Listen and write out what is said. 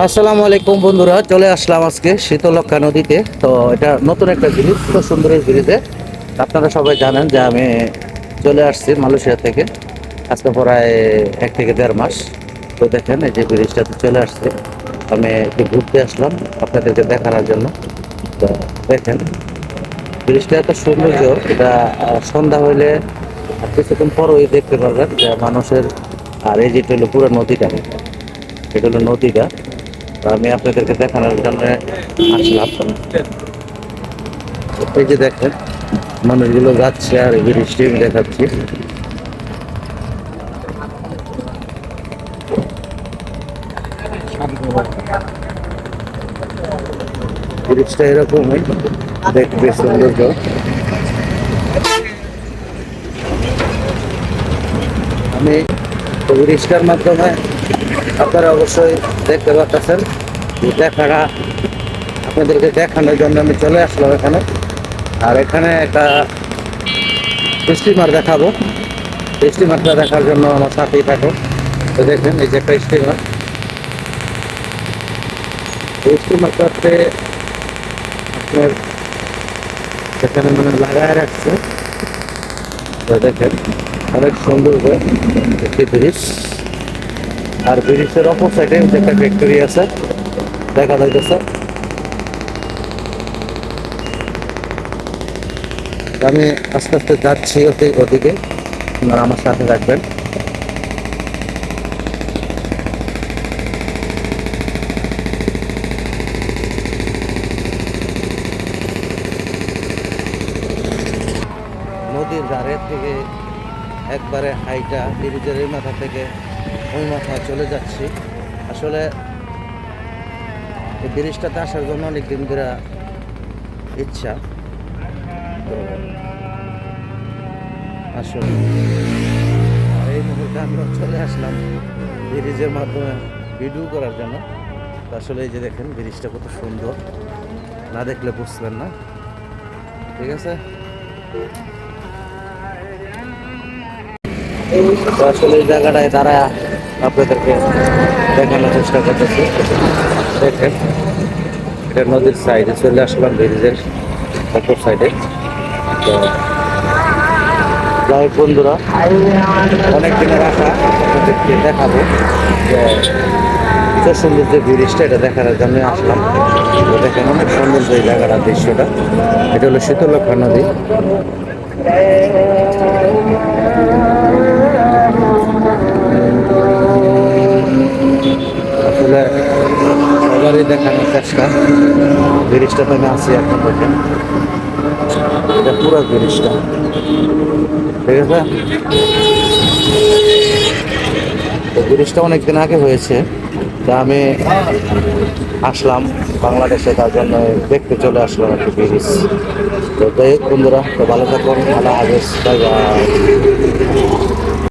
আসসালামু আলাইকুম বন্ধুরা, চলে আসলাম আজকে শীতলক্ষ্যা নদীতে। তো এটা নতুন একটা ব্রিজ, তো সুন্দর এই ব্রিজে আপনারা সবাই জানেন যে আমি চলে আসছি মালয়েশিয়া থেকে আজকে প্রায় 1 থেকে দেড় মাস। তো দেখেন এই যে ব্রিজটাতে চলে আসছে, আমি একটু ঘুরতে আসলাম আপনাদেরকে দেখানোর জন্য। তো দেখেন ব্রিজটা এত সৌন্দর্য, এটা সন্ধ্যা হইলে আর কিছুক্ষণ পরই দেখতে পারবেন যে মানুষের। আর এই যেটা হলো পুরো নদীটা, এটা হলো নদীটা। তো আমি আপনাদেরকে দেখানোর জন্য আসলাম। এই যে দেখেন মানুষগুলো যাচ্ছে আর এই বৃষ্টি আমি দেখাচ্ছি। ব্রিজটা এরকমই দেখতে সৌন্দর্য। আমি ব্রিজটার মাধ্যমে আপনারা অবশ্যই দেখতে পাচ্ছেন, দেখাটা আপনাদেরকে দেখানোর জন্য আমি চলে আসলাম এখানে। আর এখানে একটা স্টিমার দেখাবো, স্টিমারটা দেখার জন্য আমার সাথেই থাকো। তো দেখেন এই যে একটা স্টিমার, এই স্টিমারটাতে আপনার এখানে মানে লাগায় রাখছে। তো দেখেন অনেক সুন্দর একটি ব্রিজ। আর ব্রিজের অপর সাইডে একটা ফ্যাক্টরি আছে দেখা যাইতেছে। আমি আস্তে আস্তে যাচ্ছি ওদিকে, আপনারা আমার সাথে থাকবেন। নদীর ধারের থেকে একবারে হাইটা ব্রিজের এই মাথা থেকে ওই মাথায় চলে যাচ্ছি। আসলে এই ব্রিজটাতে আসার জন্য অনেক দিন ধরে ইচ্ছা। তো আসলে এই মুহূর্তে আমরা চলে আসলাম ব্রিজের মাধ্যমে ভিডিও করার জন্য। তো আসলে এই যে দেখেন ব্রিজটা কত সুন্দর, না দেখলে বুঝবেন না। ঠিক আছে, তো আসলে এই জায়গাটায় তারা আপনাদেরকে দেখানোর চেষ্টা করতেছে। দেখেন এটা নদীর সাইডে চলে আসলাম, ব্রিজের অপর সাইডে। তো যাই হোক বন্ধুরা, অনেক দিনের আশা আপনাদেরকে দেখাবো যে এত সুন্দর যে ব্রিজটা, এটা দেখানোর জন্য আসলাম। তো দেখেন অনেক সুন্দর যে জায়গাটার দৃশ্যটা, এটা হলো শীতলক্ষ্যা নদী। আসলে সবারই দেখানোর চেষ্টা। ব্রিজটাতে আমি আছি এখন, দেখেন এটা পুরো ব্রিজটা। ঠিক আছে, তো ব্রিজটা অনেকদিন আগে হয়েছে, তা আমি আসলাম বাংলাদেশে, তার জন্য দেখতে চলে আসলাম একটি ব্রিজ। তো যাই হোক বন্ধুরা, তো ভালো থাকুন, আল্লাহ হাফেজ, বাই বাই।